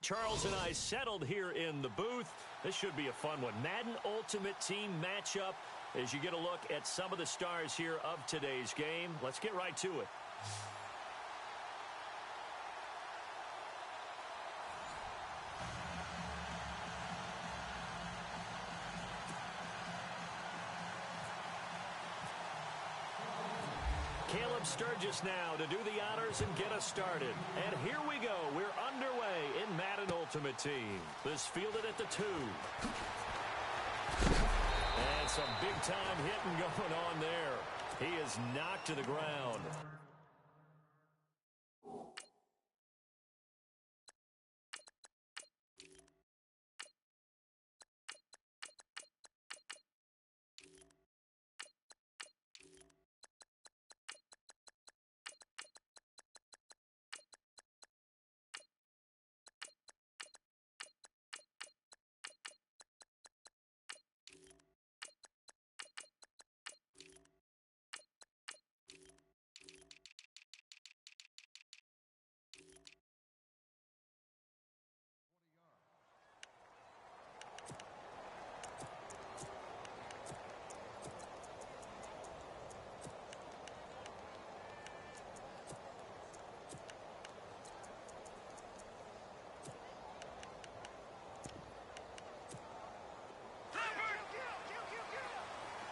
Charles and I settled here in the booth. This should be a fun one. Madden Ultimate Team matchup as you get a look at some of the stars here of today's game. Let's get right to it. Caleb Sturgis now to do the honors and get us started. And here we go. We're underway in Madden Ultimate Team. This fielded at the 2. And some big-time hitting going on there. He is knocked to the ground.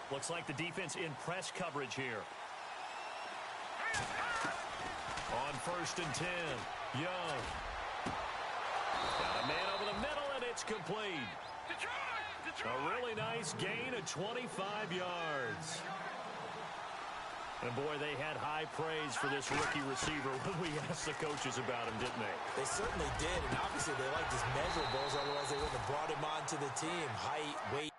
Looks like the defense in press coverage here. On 1st and 10, Young. Got a man over the middle, and it's complete. A really nice gain of 25 yards. And, boy, they had high praise for this rookie receiver when we asked the coaches about him, didn't they? They certainly did, and obviously they liked his measurables, otherwise they wouldn't have brought him onto the team. Height, weight.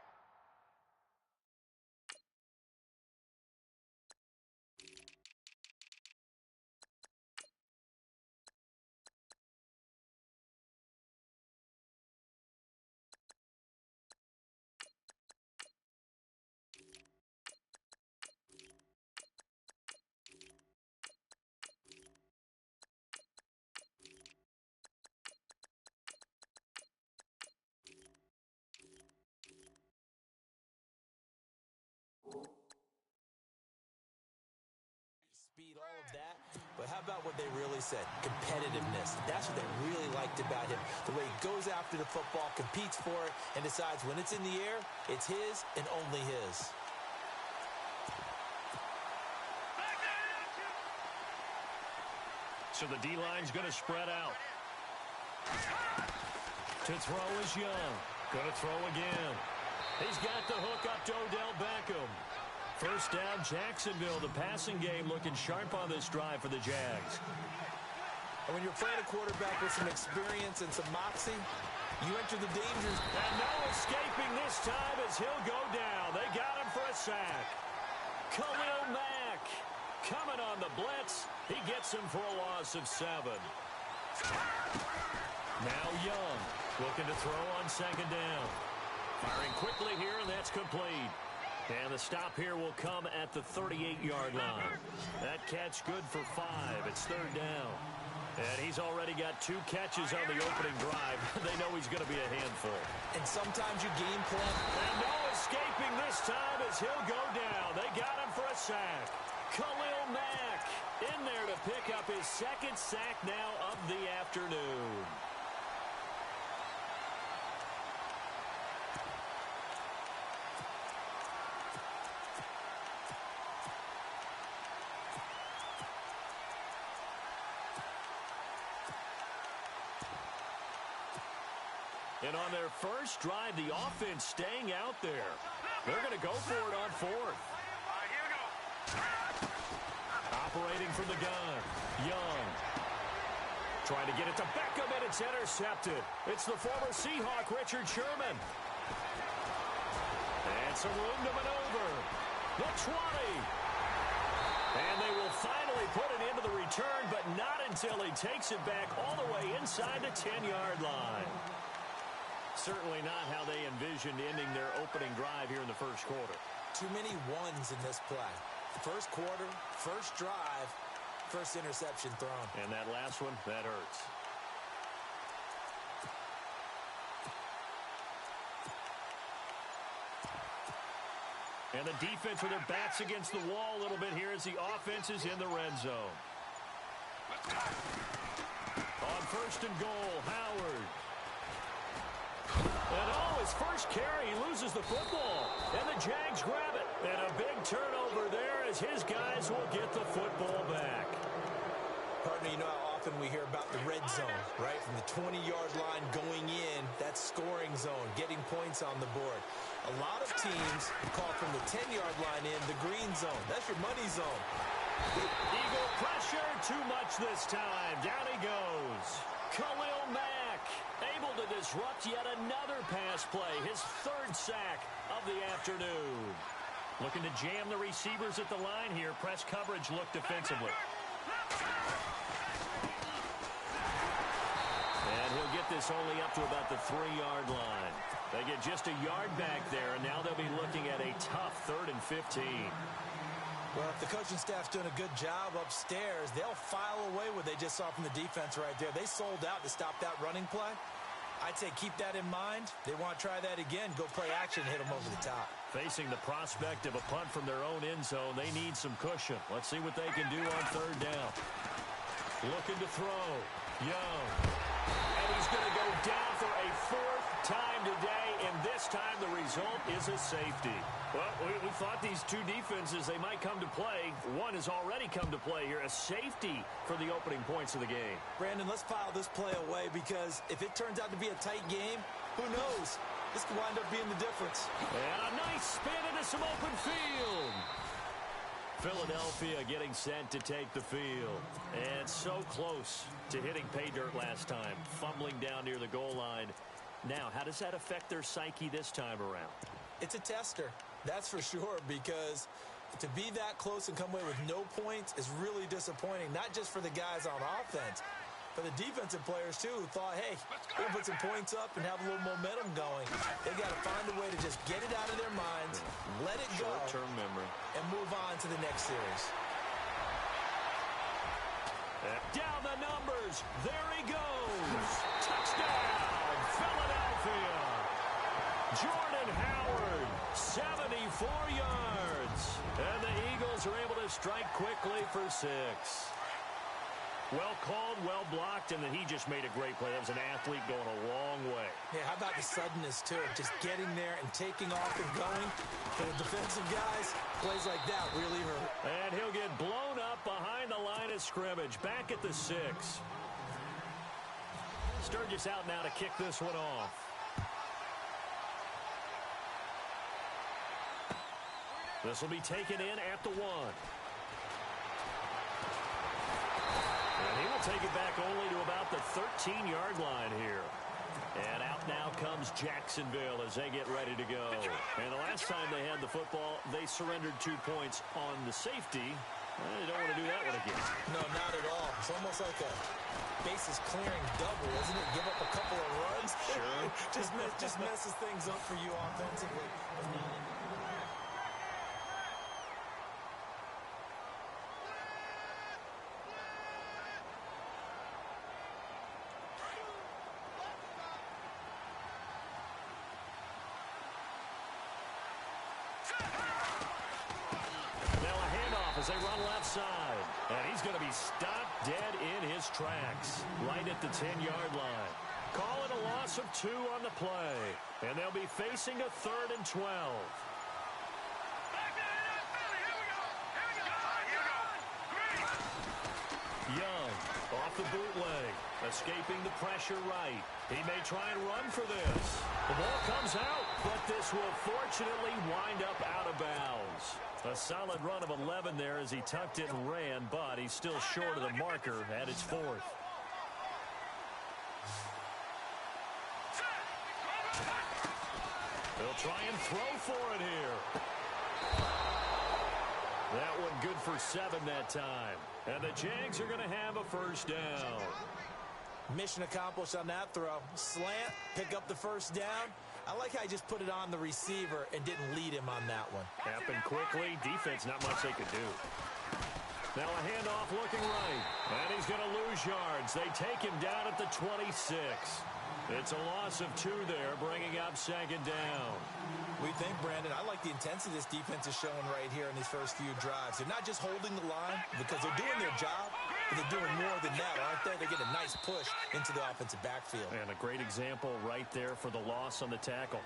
All of that, but how about what they really said? Competitiveness. That's what they really liked about him. The way he goes after the football, competes for it, and decides when it's in the air, it's his and only his. So the D-line's going to spread out. To throw is Young. Going to throw again. He's got the hook up to Odell Beckham. First down, Jacksonville. The passing game looking sharp on this drive for the Jags. And when you're playing a quarterback with some experience and some moxie, you enter the dangers. And no escaping this time as he'll go down. They got him for a sack. Khalil Mack coming on the blitz. He gets him for a loss of 7. Now Young looking to throw on 2nd down. Firing quickly here, and that's complete. And the stop here will come at the 38-yard line. That catch good for 5. It's 3rd down. And he's already got 2 catches on the opening drive. They know he's going to be a handful. And sometimes you game plan. And no escaping this time as he'll go down. They got him for a sack. Khalil Mack in there to pick up his 2nd sack now of the afternoon. And on their first drive, the offense staying out there. They're going to go for it on 4th. Operating from the gun, Young. Trying to get it to Beckham, and it's intercepted. It's the former Seahawk, Richard Sherman. And some room to maneuver. The 20. And they will finally put it into the return, but not until he takes it back all the way inside the 10-yard line. Certainly not how they envisioned ending their opening drive here in the first quarter. Too many ones in this play. First quarter, first drive, first interception thrown. And that last one, that hurts. And the defense with their backs against the wall a little bit here as the offense is in the red zone. On first and goal, Howard. And his first carry, he loses the football. And the Jags grab it. And a big turnover there as his guys will get the football back. Partner, you know how often we hear about the red zone, right? From the 20-yard line going in, that's scoring zone, getting points on the board. A lot of teams call from the 10-yard line in the green zone. That's your money zone. Eagle pressure, too much this time. Down he goes. Khalil Mack able to disrupt yet another pass play. His third sack of the afternoon. Looking to jam the receivers at the line here. Press coverage look defensively. And he'll get this only up to about the 3-yard line. They get just a yard back there, and now they'll be looking at a tough 3rd and 15. Well, if the coaching staff's doing a good job upstairs, they'll file away what they just saw from the defense right there. They sold out to stop that running play. I'd say keep that in mind. They want to try that again. Go play action, hit them over the top. Facing the prospect of a punt from their own end zone, they need some cushion. Let's see what they can do on 3rd down. Looking to throw. Young. And he's going to go down for a 4th time today, and this time the result is a safety. Well, we thought these two defenses, they might come to play. One has already come to play here, a safety for the opening points of the game. Brandon, let's file this play away because if it turns out to be a tight game, who knows? This could wind up being the difference. And a nice spin into some open field. Philadelphia getting set to take the field. And so close to hitting pay dirt last time, fumbling down near the goal line. Now, how does that affect their psyche this time around? It's a tester, that's for sure, because to be that close and come away with no points is really disappointing, not just for the guys on offense, but the defensive players, too, who thought, hey, we're going to put some points up and have a little momentum going. They've got to find a way to just get it out of their minds, let it go, short-term memory, and move on to the next series. Down the numbers. There he goes. Touchdown, Philadelphia. Jordan Howard, 74 yards. And the Eagles are able to strike quickly for 6. Well called, well blocked, and then he just made a great play. That was an athlete going a long way. Yeah, how about the suddenness, too? Just getting there and taking off and going. For the defensive guys, plays like that really hurt. And he'll get blown up behind the line of scrimmage. Back at the 6. Sturgis out now to kick this one off. This will be taken in at the 1. And he will take it back only to about the 13-yard line here. And out now comes Jacksonville as they get ready to go. And the last time they had the football, they surrendered 2 points on the safety. They don't want to do that one again. No, not at all. It's almost like a bases clearing double, isn't it? Give up a couple of runs. Sure. just messes things up for you offensively. As they run left side. And he's going to be stopped dead in his tracks. Right at the 10-yard line. Call it a loss of 2 on the play. And they'll be facing a 3rd and 12. Young off the bootleg. Escaping the pressure right. He may try and run for this. The ball comes out, but this will fortunately wind up out of bounds. A solid run of 11 there as he tucked it and ran, but he's still short of the marker at its 4th. They'll try and throw for it here. That one good for 7 that time. And the Jags are going to have a first down. Mission accomplished on that throw. Slant, pick up the first down. I like how he just put it on the receiver and didn't lead him on that one. Happened quickly. Defense, not much they could do. Now a handoff looking right. And he's going to lose yards. They take him down at the 26. It's a loss of 2 there, bringing up second down. We think, Brandon, I like the intensity this defense is showing right here in these first few drives. They're not just holding the line because they're doing their job, but they're doing more than that, aren't they? They're getting a nice push into the offensive backfield. And a great example right there for the loss on the tackle.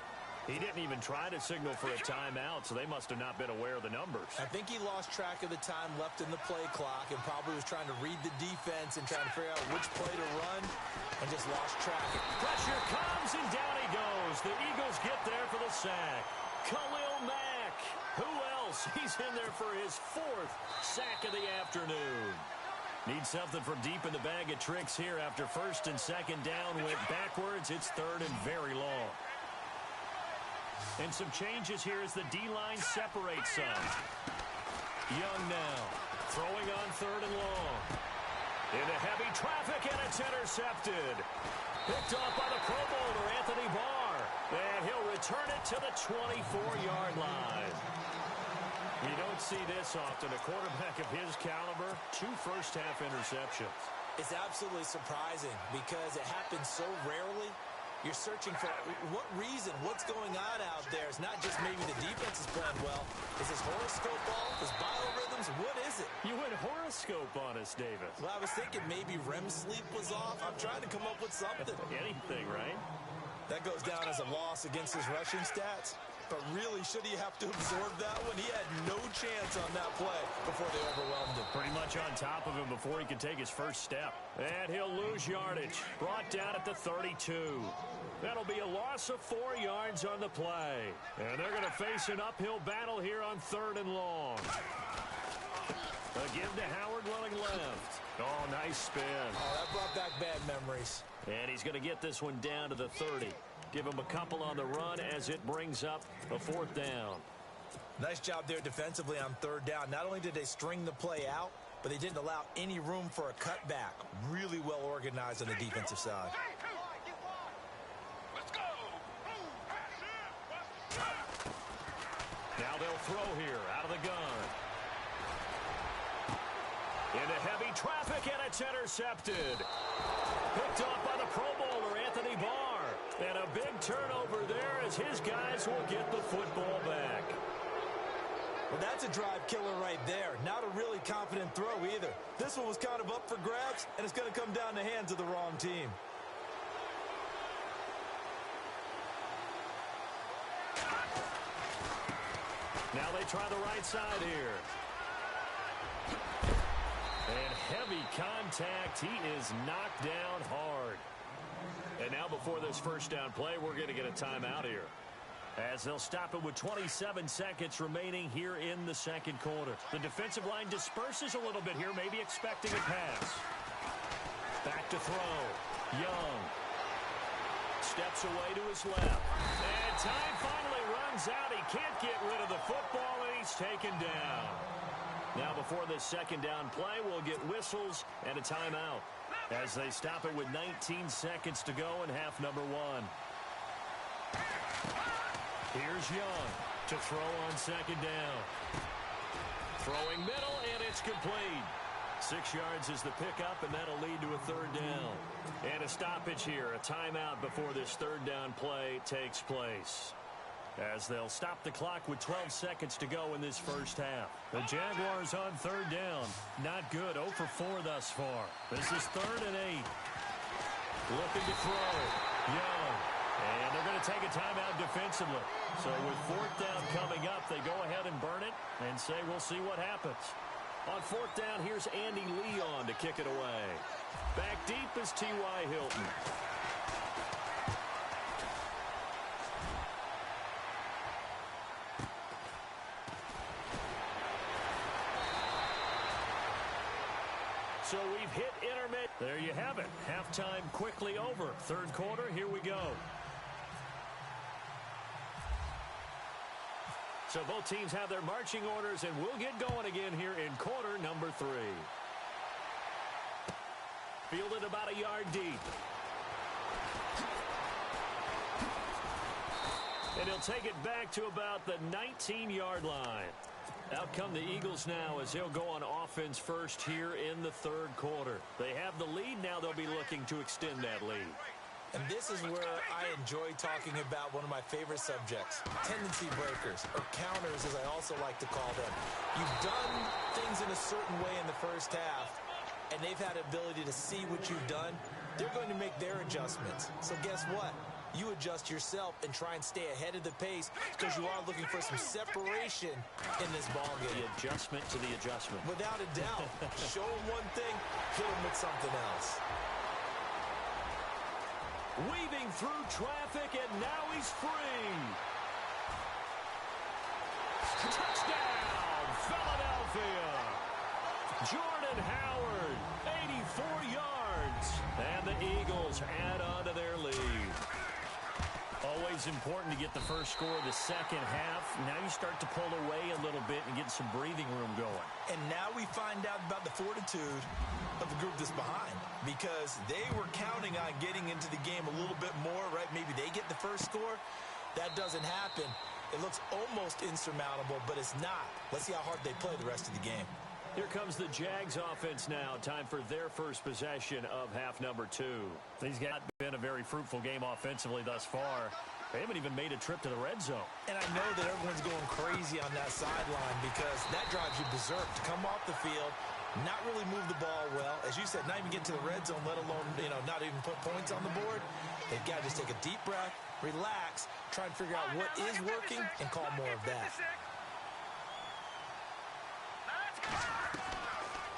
He didn't even try to signal for a timeout, so they must have not been aware of the numbers. I think he lost track of the time left in the play clock and probably was trying to read the defense and trying to figure out which play to run and just lost track. Pressure comes, and down he goes. The Eagles get there for the sack. Khalil Mack. Who else? He's in there for his 4th sack of the afternoon. Need something from deep in the bag of tricks here after first and second down went backwards. It's 3rd and very long. And some changes here as the D-line separates some. Young now, throwing on 3rd and long. Into heavy traffic, and it's intercepted. Picked off by the Pro Bowler, Anthony Barr. And he'll return it to the 24-yard line. You don't see this often. A quarterback of his caliber, 2 first-half interceptions. It's absolutely surprising because it happens so rarely. You're searching for what reason, what's going on out there. It's not just maybe the defense is playing well. Is this horoscope off? Is biorhythms? What is it? You went horoscope on us, Davis. Well, I was thinking maybe REM sleep was off. I'm trying to come up with something. Anything, right? That goes down as a loss against his rushing stats. But really, should he have to absorb that one? He had no chance on that play before they overwhelmed him. Pretty much on top of him before he could take his first step. And he'll lose yardage. Brought down at the 32. That'll be a loss of 4 yards on the play. And they're going to face an uphill battle here on 3rd and long. A give to Howard running left. Oh, nice spin. Oh, that brought back bad memories. And he's going to get this one down to the 30. Give him a couple on the run as it brings up a 4th down. Nice job there defensively on 3rd down. Not only did they string the play out, but they didn't allow any room for a cutback. Really well organized on the defensive side. Now they'll throw here out of the gun. Into heavy traffic, and it's intercepted. Picked off by the Pro Bowler, Anthony Barr. And a big turnover there as his guys will get the football back. Well, that's a drive killer right there. Not a really confident throw either. This one was kind of up for grabs, and it's going to come down the hands of the wrong team. Now they try the right side here. And heavy contact. He is knocked down hard. And now before this first down play, we're going to get a timeout here. As they'll stop it with 27 seconds remaining here in the second quarter. The defensive line disperses a little bit here, maybe expecting a pass. Back to throw. Young. Steps away to his left. And time finally runs out. He can't get rid of the football, and he's taken down. Now before this second down play, we'll get whistles and a timeout as they stop it with 19 seconds to go in half number 1. Here's Young to throw on second down. Throwing middle, and it's complete. 6 yards is the pickup, and that'll lead to a 3rd down. And a stoppage here, a timeout before this 3rd down play takes place. As they'll stop the clock with 12 seconds to go in this first half. The Jaguars on 3rd down. Not good. 0 for 4 thus far. This is 3rd and 8. Looking to throw. Young. And they're going to take a timeout defensively. So with 4th down coming up, they go ahead and burn it and say we'll see what happens. On 4th down, here's Andy Leon to kick it away. Back deep is T.Y. Hilton. So we've hit intermediate. There you have it. Halftime quickly over. 3rd quarter, here we go. So both teams have their marching orders, and we'll get going again here in quarter number 3. Fielded about a yard deep. And he'll take it back to about the 19-yard line. Out come the Eagles now as they'll go on offense first here in the 3rd quarter. They have the lead. Now they'll be looking to extend that lead. And this is where I enjoy talking about one of my favorite subjects, tendency breakers, or counters as I also like to call them. You've done things in a certain way in the first half, and they've had the ability to see what you've done. They're going to make their adjustments. So guess what? You adjust yourself and try and stay ahead of the pace because you are looking for some separation in this ballgame. The adjustment to the adjustment. Without a doubt. Show him one thing, hit him with something else. Weaving through traffic, and now he's free. Touchdown, Philadelphia. Jordan Howard, 84 yards. And the Eagles add on to their lead. Always important to get the first score of the second half. Now you start to pull away a little bit and get some breathing room going. And now we find out about the fortitude of the group that's behind, because they were counting on getting into the game a little bit more, right? Maybe they get the first score. That doesn't happen. It looks almost insurmountable, but it's not. Let's see how hard they play the rest of the game. Here comes the Jags offense now. Time for their first possession of half number 2. These guys have been a very fruitful game offensively thus far. They haven't even made a trip to the red zone. And I know that everyone's going crazy on that sideline because that drives you berserk to come off the field, not really move the ball well. As you said, not even get to the red zone, let alone, not even put points on the board. They've got to just take a deep breath, relax, try and figure out what is working, and call more of that.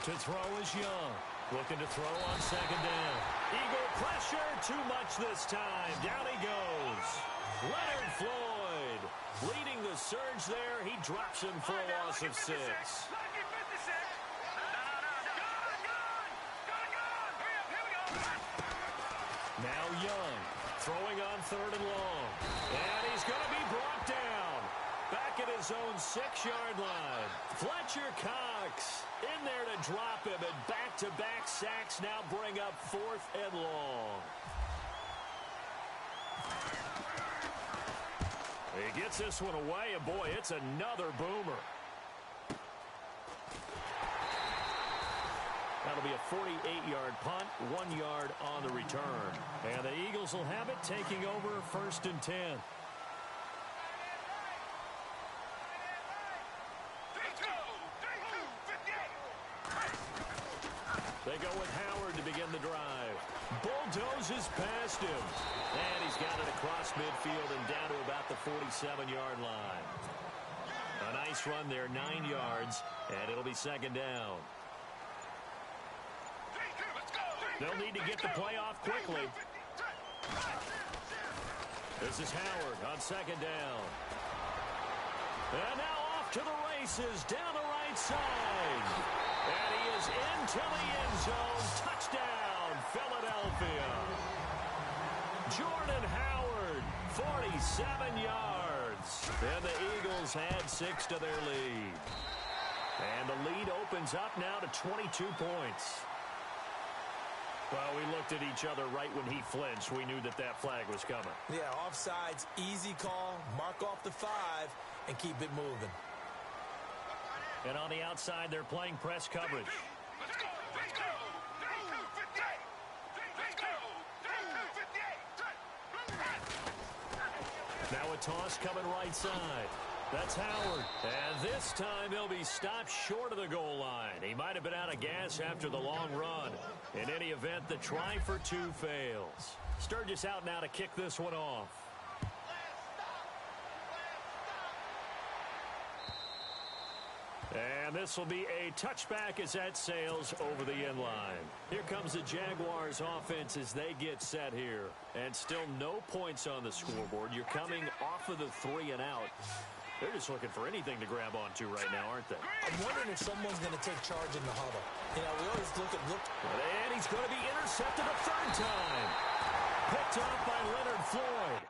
To throw is Young. Looking to throw on second down. Eagle pressure, too much this time. Down he goes. Leonard Floyd leading the surge there. He drops him for a loss of 6. Now Young throwing on third and long. And he's going to be brought down. Back at his own 6-yard line. Fletcher Cox in there to drop him, and back-to-back sacks now bring up 4th and long. He gets this one away, and boy, it's another boomer. That'll be a 48-yard punt, 1 yard on the return. And the Eagles will have it, taking over 1st and 10. They go with Howard to begin the drive. Bulldozes past him. And he's got it across midfield and down to about the 47-yard line. A nice run there, 9 yards, and it'll be second down. They'll need to get the play off quickly. This is Howard on second down. And now off to the races down the right side. And he is into the end zone. Touchdown, Philadelphia. Jordan Howard, 47 yards. And the Eagles add 6 to their lead. And the lead opens up now to 22 points. Well, we looked at each other right when he flinched. We knew that that flag was coming. Yeah, offsides, easy call, mark off the 5, and keep it moving. And on the outside, they're playing press coverage. Now a toss coming right side. That's Howard. And this time he'll be stopped short of the goal line. He might have been out of gas after the long run. In any event, the try for 2 fails. Sturgis out now to kick this one off. And this will be a touchback as that sails over the end line. Here comes the Jaguars offense as they get set here. And still no points on the scoreboard. You're coming off of the 3 and out. They're just looking for anything to grab onto right now, aren't they? I'm wondering if someone's going to take charge in the huddle. We always look. And he's going to be intercepted a 3rd time. Picked off by Leonard Floyd.